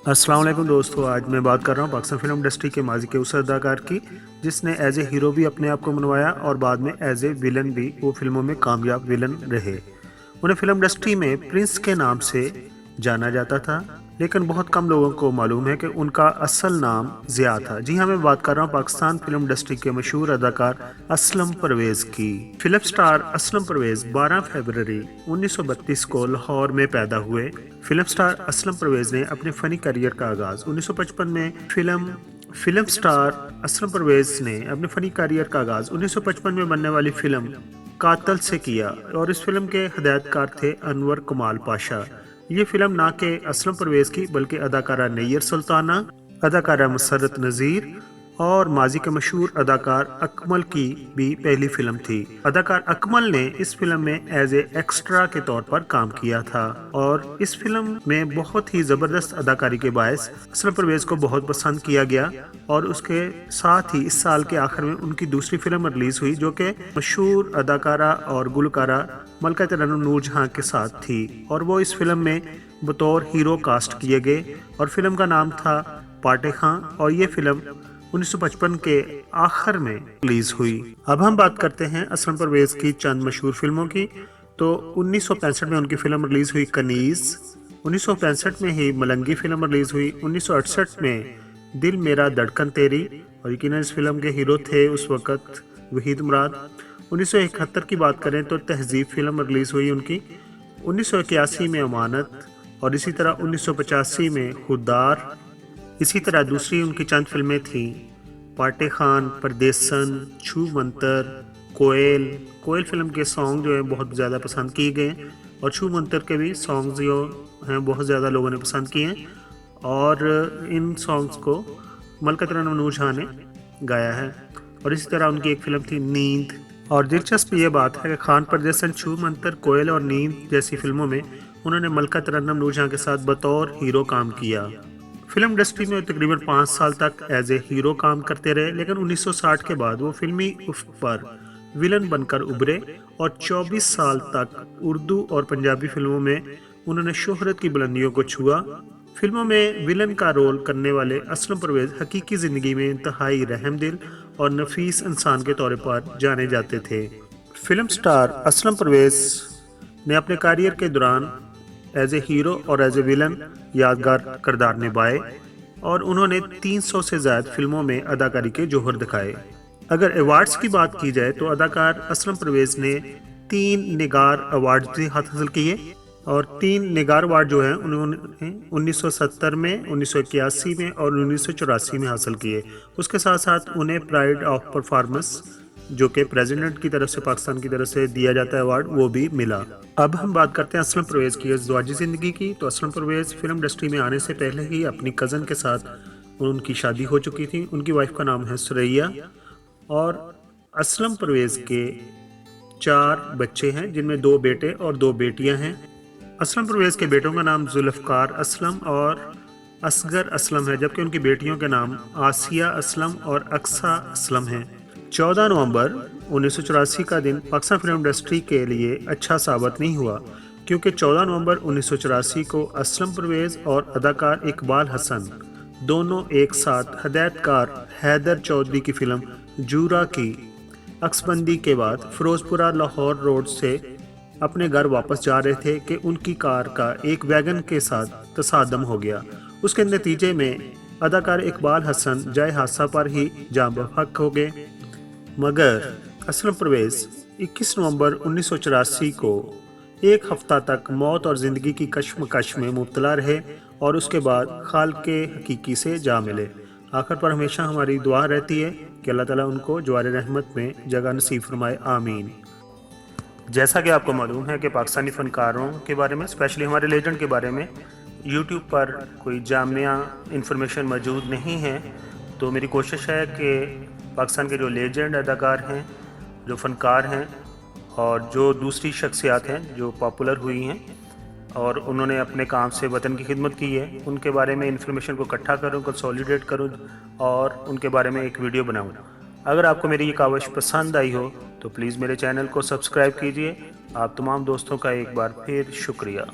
अस्सलाम वालेकुम दोस्तों, आज मैं बात कर रहा हूँ पाकिस्तान फिल्म इंडस्ट्री के माजी के उस अदाकार की जिसने एज ए हीरो भी अपने आप को मनवाया और बाद में एज ए विलन भी वो फिल्मों में कामयाब विलन रहे। उन्हें फिल्म इंडस्ट्री में प्रिंस के नाम से जाना जाता था, लेकिन बहुत कम लोगों को मालूम है कि उनका असल नाम ज़िया था। जी हाँ, मैं बात कर रहा हूँ पाकिस्तान फिल्म इंडस्ट्री के मशहूर अदाकार असलम परवेज़ की। फिल्म स्टार असलम परवेज़ 12 फरवरी 1932 को लाहौर में पैदा हुए। फिल्म स्टार असलम परवेज़ ने अपने फ़नी करियर का आगाज़ 1955 में फिल्म स्टार असलम परवेज़ ने अपने फ़नी करियर का आगाज़ 1955 में बनने वाली फिल्म कातल से किया और इस फिल्म के हिदायतकार थे अनवर कमाल पाशा। ये फिल्म ना के असलम परवेज़ की बल्कि अदाकारा नैयर सुल्ताना, अदाकारा मसरत नज़ीर और माजी के मशहूर अदाकार अकमल की भी पहली फिल्म थी। अदाकार अकमल ने इस फिल्म में एज ए एक्स्ट्रा के तौर पर काम किया था और इस फिल्म में बहुत ही ज़बरदस्त अदाकारी के बायस असलम परवेज़ को बहुत पसंद किया गया और उसके साथ ही इस साल के आखिर में उनकी दूसरी फिल्म रिलीज़ हुई जो कि मशहूर अदाकारा और गुलकारा मलका तरन्नुम नूरजहां के साथ थी और वो इस फिल्म में बतौर हीरो कास्ट किए गए और फिल्म का नाम था पाटे खां और ये फिल्म 1955 के आखिर में रिलीज हुई। अब हम बात करते हैं असलम परवेज़ की चंद मशहूर फिल्मों की। तो 1965 में उनकी फिल्म रिलीज हुई कनीज़, 1965 में ही मलंगी फिल्म रिलीज हुई, 1968 में दिल मेरा धड़कन तेरी और यकीनन इस फिल्म के हीरो थे उस वक़्त वहीद मुराद। 1971 की बात करें तो तहजीब फिल्म रिलीज हुई उनकी, 1981 में अमानत और इसी तरह 1985 में खुदार। इसी तरह दूसरी उनकी चंद फिल्में थीं पाटे खान, परदेसन, छू मंतर, कोयल फिल्म के सॉन्ग जो है बहुत ज़्यादा पसंद किए गए और छू मंतर के भी सॉन्ग्स जो हैं बहुत ज़्यादा लोगों ने पसंद किए हैं और इन सॉन्ग्स को मलका तरन्नुम नूरजहां ने गाया है। और इसी तरह उनकी एक फिल्म थी नींद। और दिलचस्प ये बात है कि खान, परदेसन, छू मंतर, कोयल और नींद जैसी फिल्मों में उन्होंने मलका तरन्नुम नूरजहां के साथ बतौर हीरो काम किया। फिल्म इंडस्ट्री में तकरीबन 5 साल तक एज ए हीरो काम करते रहे, लेकिन 1960 के बाद वो फिल्मी उफ़्क़ पर विलन बनकर उभरे और 24 साल तक उर्दू और पंजाबी फिल्मों में उन्होंने शोहरत की बुलंदियों को छुआ। फिल्मों में विलन का रोल करने वाले असलम परवेज़ हकीकी ज़िंदगी में इंतहाई रहमदिल और नफीस इंसान के तौर पर जाने जाते थे। फिल्म स्टार असलम परवेज़ ने अपने करियर के दौरान एज ए हीरो और एज ए विलन यादगार किरदार निभाए और उन्होंने 300 से ज़्यादा फिल्मों में अदाकारी के जौहर दिखाए। अगर अवार्ड्स की बात की जाए तो अदाकार असलम परवेज़ ने 3 निगार अवार्ड भी हासिल किए और 3 निगार अवार्ड जो हैं उन्होंने 1970 में, 1981 में और 1984 में हासिल किए। उसके साथ साथ उन्हें प्राइड ऑफ परफॉर्मेंस जो कि प्रेसिडेंट की तरफ से पाकिस्तान की तरफ से दिया जाता है अवार्ड, वो भी मिला। अब हम बात करते हैं असलम परवेज़ की ज़वाजी ज़िंदगी की। तो असलम परवेज़ फिल्म इंडस्ट्री में आने से पहले ही अपनी कज़न के साथ उनकी शादी हो चुकी थी। उनकी वाइफ का नाम है सुरैया और असलम परवेज़ के 4 बच्चे हैं जिनमें 2 बेटे और 2 बेटियां हैं। असलम परवेज़ के बेटों का नाम जुल्फ़कार असलम और असगर असलम है, जबकि उनकी बेटियों के नाम आसिया असलम और अक्सा असलम हैं। 14 नवंबर 1984 का दिन पाकिस्तान फिल्म इंडस्ट्री के लिए अच्छा साबित नहीं हुआ क्योंकि 14 नवंबर 1984 को असलम परवेज़ और अदाकार इकबाल हसन दोनों एक साथ हिदायतकार हैदर चौधरी की फिल्म जूरा की अक्सबंदी के बाद फिरोजपुरा लाहौर रोड से अपने घर वापस जा रहे थे कि उनकी कार का एक वैगन के साथ तसादम हो गया। उसके नतीजे में अदाकार इकबाल हसन जाए हादसा पर ही जाँ बहक हो गए, मगर असलम परवेज़ 21 नवंबर 1984 को एक हफ्ता तक मौत और ज़िंदगी की कश्मकश में मुब्तला रहे और उसके बाद खालिक़े हकीकी से जा मिले। आखिर पर हमेशा हमारी दुआ रहती है कि अल्लाह ताला उनको जवार रहमत में जगह नसीब फरमाए, आमीन। जैसा कि आपको मालूम है कि पाकिस्तानी फ़नकारों के बारे में, स्पेशली हमारे लेजेंड के बारे में यूट्यूब पर कोई जामिया इंफॉर्मेशन मौजूद नहीं है, तो मेरी कोशिश है कि पाकिस्तान के जो लेजेंड अदाकार हैं, जो फ़नकार हैं और जो दूसरी शख्सियात हैं जो पॉपुलर हुई हैं और उन्होंने अपने काम से वतन की खिदमत की है, उनके बारे में इंफॉर्मेशन को इकट्ठा करूँ, कंसोलिडेट करूँ और उनके बारे में एक वीडियो बनाऊँ। अगर आपको मेरी ये काविश पसंद आई हो तो प्लीज़ मेरे चैनल को सब्सक्राइब कीजिए। आप तमाम दोस्तों का एक बार फिर शुक्रिया।